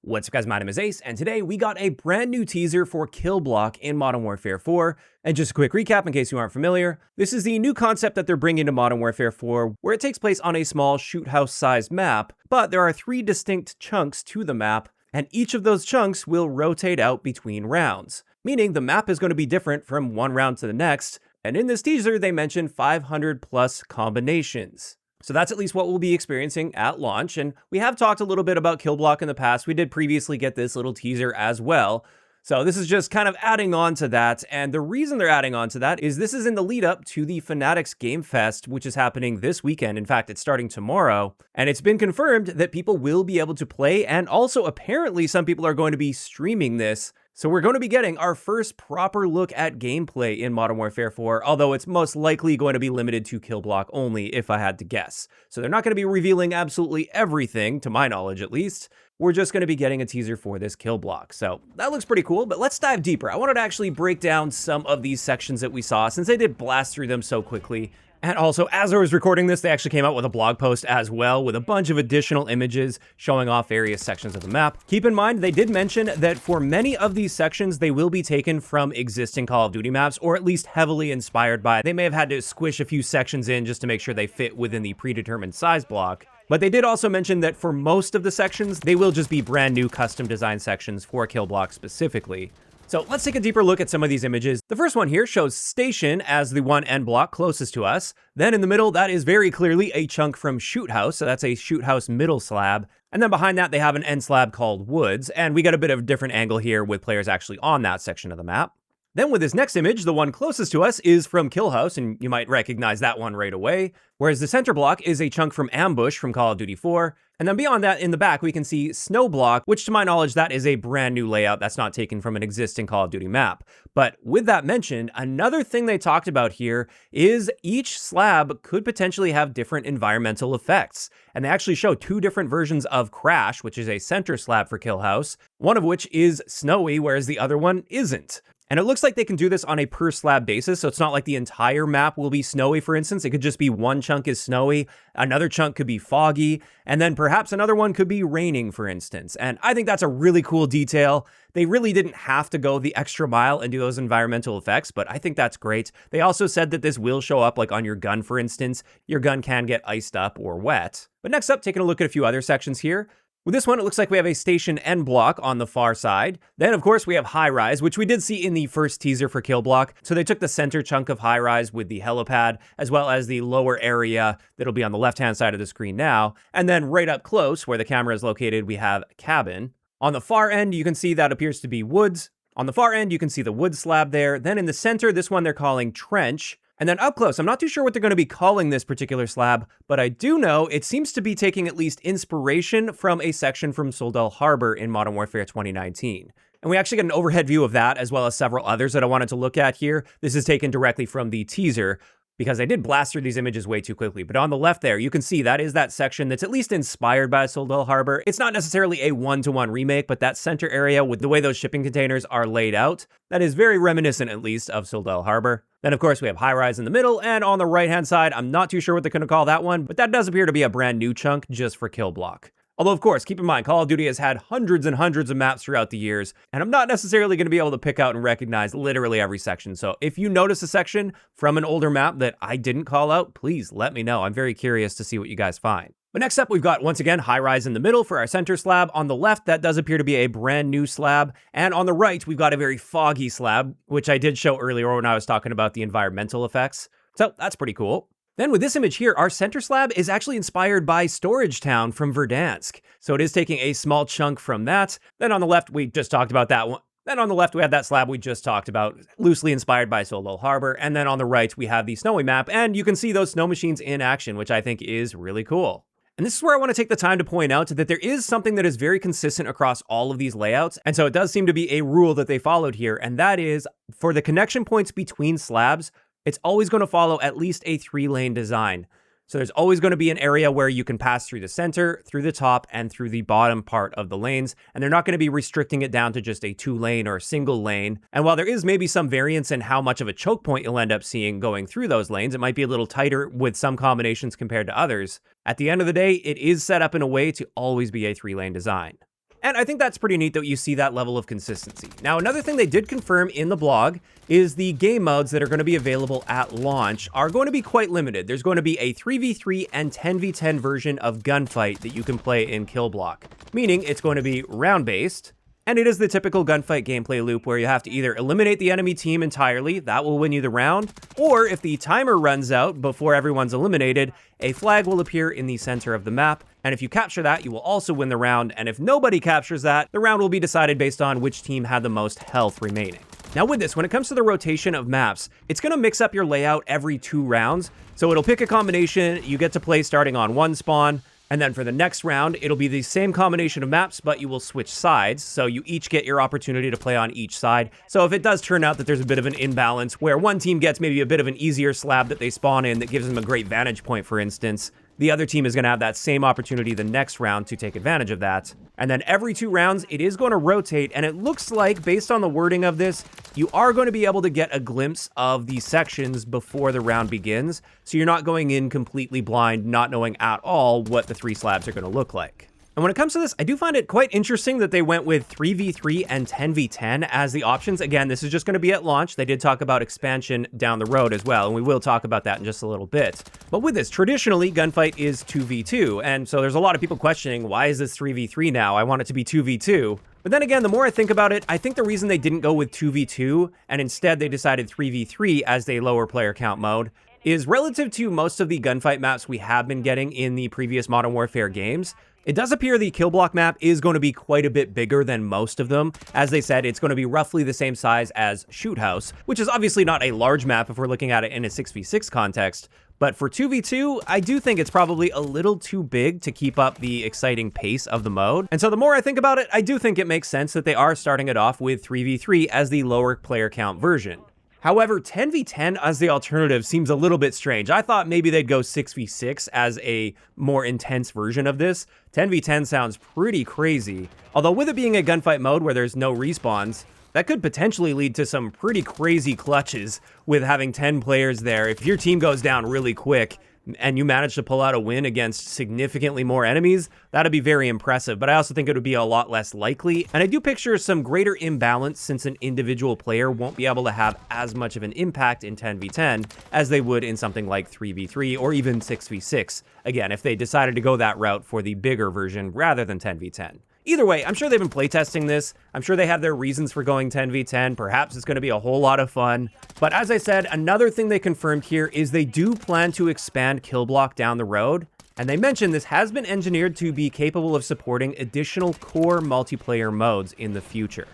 What's up guys, my name is Ace, and today we got a brand new teaser for Killblock in Modern Warfare 4. And just a quick recap in case you aren't familiar, this is the new concept that they're bringing to Modern Warfare 4, where it takes place on a small shoot house sized map, but there are 3 distinct chunks to the map, and each of those chunks will rotate out between rounds, meaning the map is going to be different from one round to the next, and in this teaser they mentioned 500 plus combinations. So that's at least what we'll be experiencing at launch, and we have talked a little bit about Killblock in the past. We did previously get this little teaser as well. So this is just kind of adding on to that, and the reason they're adding on to that is this is in the lead up to the Fanatics Game Fest, which is happening this weekend. In fact, it's starting tomorrow, and it's been confirmed that people will be able to play, and also apparently some people are going to be streaming this. So we're going to be getting our first proper look at gameplay in Modern Warfare 4, although it's most likely going to be limited to Killblock only, if I had to guess. So they're not going to be revealing absolutely everything, to my knowledge at least. We're just going to be getting a teaser for this Killblock. So that looks pretty cool, but let's dive deeper. I wanted to actually break down some of these sections that we saw, since they did blast through them so quickly. And also, as I was recording this, they actually came out with a blog post as well, with a bunch of additional images showing off various sections of the map. Keep in mind, they did mention that for many of these sections, they will be taken from existing Call of Duty maps, or at least heavily inspired by. They may have had to squish a few sections in just to make sure they fit within the predetermined size block. But they did also mention that for most of the sections, they will just be brand new custom design sections for Killblock specifically. So let's take a deeper look at some of these images. The first one here shows Station as the one end block closest to us. Then in the middle, that is very clearly a chunk from Shoot House, so that's a Shoot House middle slab. And then behind that, they have an end slab called Woods, and we got a bit of a different angle here with players actually on that section of the map. Then with this next image, the one closest to us is from Kill House, and you might recognize that one right away, whereas the center block is a chunk from Ambush from Call of Duty 4. And then beyond that, in the back, we can see Snow Block, which to my knowledge, that is a brand new layout that's not taken from an existing Call of Duty map. But with that mentioned, another thing they talked about here is each slab could potentially have different environmental effects. And they actually show 2 different versions of Crash, which is a center slab for Kill House, one of which is snowy, whereas the other one isn't. And it looks like they can do this on a per slab basis, so it's not like the entire map will be snowy, for instance. It could just be one chunk is snowy, another chunk could be foggy, and then perhaps another one could be raining, for instance. And I think that's a really cool detail. They really didn't have to go the extra mile and do those environmental effects, but I think that's great. They also said that this will show up like on your gun, for instance. Your gun can get iced up or wet. But next up, taking a look at a few other sections here. With this one, it looks like we have a station end block on the far side. Then, of course, we have High Rise, which we did see in the first teaser for Killblock. So they took the center chunk of High Rise with the helipad, as well as the lower area that'll be on the left-hand side of the screen now. And then right up close, where the camera is located, we have Cabin. On the far end, you can see that appears to be Woods. On the far end, you can see the wood slab there. Then in the center, this one they're calling Trench. And then up close, I'm not too sure what they're going to be calling this particular slab, but I do know it seems to be taking at least inspiration from a section from Soledad Harbor in Modern Warfare 2019. And we actually get an overhead view of that, as well as several others that I wanted to look at here. This is taken directly from the teaser, because I did blast through these images way too quickly. But on the left there, you can see that is that section that's at least inspired by Soledad Harbor. It's not necessarily a one-to-one remake, but that center area with the way those shipping containers are laid out, that is very reminiscent at least of Soledad Harbor. Then of course we have High Rise in the middle, and on the right-hand side, I'm not too sure what they're gonna call that one, but that does appear to be a brand new chunk just for Killblock. Although, of course, keep in mind, Call of Duty has had hundreds and hundreds of maps throughout the years, and I'm not necessarily going to be able to pick out and recognize literally every section. So if you notice a section from an older map that I didn't call out, please let me know. I'm very curious to see what you guys find. But next up, we've got, once again, High Rise in the middle for our center slab. On the left, that does appear to be a brand new slab. And on the right, we've got a very foggy slab, which I did show earlier when I was talking about the environmental effects. So that's pretty cool. Then with this image here, our center slab is actually inspired by Storage Town from Verdansk. So it is taking a small chunk from that. Then on the left, we just talked about that one. Then on the left, we have that slab we just talked about, loosely inspired by Soledad Harbor. And then on the right, we have the snowy map, and you can see those snow machines in action, which I think is really cool. And this is where I want to take the time to point out that there is something that is very consistent across all of these layouts. And so it does seem to be a rule that they followed here, and that is for the connection points between slabs, it's always going to follow at least a 3-lane design. So there's always going to be an area where you can pass through the center, through the top, and through the bottom part of the lanes. And they're not going to be restricting it down to just a 2-lane or a single lane. And while there is maybe some variance in how much of a choke point you'll end up seeing going through those lanes, it might be a little tighter with some combinations compared to others. At the end of the day, it is set up in a way to always be a 3-lane design. And I think that's pretty neat that you see that level of consistency. Now, another thing they did confirm in the blog is the game modes that are going to be available at launch are going to be quite limited. There's going to be a 3v3 and 10v10 version of Gunfight that you can play in Killblock, meaning it's going to be round-based. And it is the typical gunfight gameplay loop where you have to either eliminate the enemy team entirely, that will win you the round, or if the timer runs out before everyone's eliminated, a flag will appear in the center of the map, and if you capture that, you will also win the round, and if nobody captures that, the round will be decided based on which team had the most health remaining. Now with this, when it comes to the rotation of maps, it's going to mix up your layout every 2 rounds, so it'll pick a combination you get to play starting on one spawn, and then for the next round, it'll be the same combination of maps, but you will switch sides, so you each get your opportunity to play on each side. So if it does turn out that there's a bit of an imbalance, where one team gets maybe a bit of an easier slab that they spawn in that gives them a great vantage point, for instance, the other team is going to have that same opportunity the next round to take advantage of that. And then every 2 rounds, it is going to rotate, and it looks like, based on the wording of this, you are going to be able to get a glimpse of these sections before the round begins, so you're not going in completely blind, not knowing at all what the 3 slabs are going to look like. And when it comes to this, I do find it quite interesting that they went with 3v3 and 10v10 as the options. Again, this is just going to be at launch. They did talk about expansion down the road as well, and we will talk about that in just a little bit. But with this, traditionally, Gunfight is 2v2, and so there's a lot of people questioning, why is this 3v3 now? I want it to be 2v2. But then again, the more I think about it, I think the reason they didn't go with 2v2, and instead they decided 3v3 as the lower player count mode, is relative to most of the gunfight maps we have been getting in the previous Modern Warfare games. It does appear the Killblock map is going to be quite a bit bigger than most of them. As they said, it's going to be roughly the same size as Shoot House, which is obviously not a large map if we're looking at it in a 6v6 context. But for 2v2, I do think it's probably a little too big to keep up the exciting pace of the mode. And so the more I think about it, I do think it makes sense that they are starting it off with 3v3 as the lower player count version. However, 10v10 as the alternative seems a little bit strange. I thought maybe they'd go 6v6 as a more intense version of this. 10v10 sounds pretty crazy. Although with it being a gunfight mode where there's no respawns, that could potentially lead to some pretty crazy clutches with having 10 players there. If your team goes down really quick and you manage to pull out a win against significantly more enemies, that'd be very impressive, but I also think it would be a lot less likely. And I do picture some greater imbalance since an individual player won't be able to have as much of an impact in 10v10 as they would in something like 3v3 or even 6v6. Again, if they decided to go that route for the bigger version rather than 10v10. Either way, I'm sure they've been playtesting this. I'm sure they have their reasons for going 10v10. Perhaps it's going to be a whole lot of fun. But as I said, another thing they confirmed here is they do plan to expand Killblock down the road. And they mentioned this has been engineered to be capable of supporting additional core multiplayer modes in the future.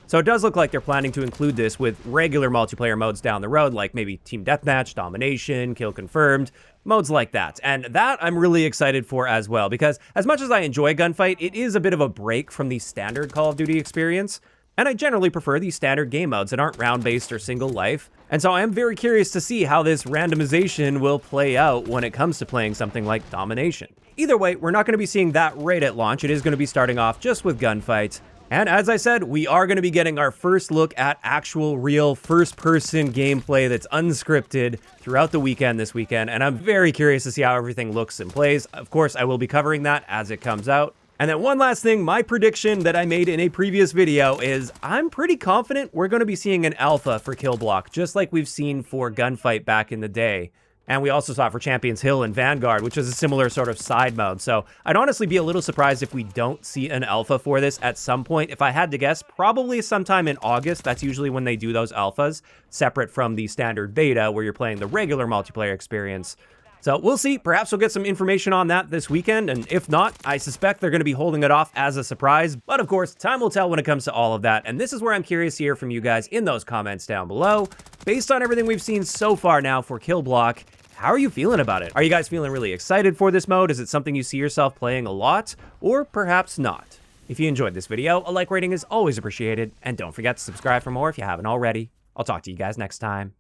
So it does look like they're planning to include this with regular multiplayer modes down the road, like maybe Team Deathmatch, Domination, Kill Confirmed, modes like that. And that I'm really excited for as well, because as much as I enjoy Gunfight, it is a bit of a break from the standard Call of Duty experience. And I generally prefer these standard game modes that aren't round-based or single life. And so I am very curious to see how this randomization will play out when it comes to playing something like Domination. Either way, we're not going to be seeing that right at launch. It is going to be starting off just with Gunfight. And as I said, we are going to be getting our first look at actual, real, first-person gameplay that's unscripted throughout the weekend this weekend, and I'm very curious to see how everything looks and plays. Of course, I will be covering that as it comes out. And then one last thing, my prediction that I made in a previous video is I'm pretty confident we're going to be seeing an alpha for Killblock, just like we've seen for Gunfight back in the day. And we also saw it for Champions Hill and Vanguard, which is a similar sort of side mode. So I'd honestly be a little surprised if we don't see an alpha for this at some point. If I had to guess, probably sometime in August. That's usually when they do those alphas, separate from the standard beta where you're playing the regular multiplayer experience. So we'll see. Perhaps we'll get some information on that this weekend. And if not, I suspect they're going to be holding it off as a surprise. But of course, time will tell when it comes to all of that. And this is where I'm curious to hear from you guys in those comments down below. Based on everything we've seen so far now for Killblock, how are you feeling about it? Are you guys feeling really excited for this mode? Is it something you see yourself playing a lot? Or perhaps not? If you enjoyed this video, a like rating is always appreciated. And don't forget to subscribe for more if you haven't already. I'll talk to you guys next time.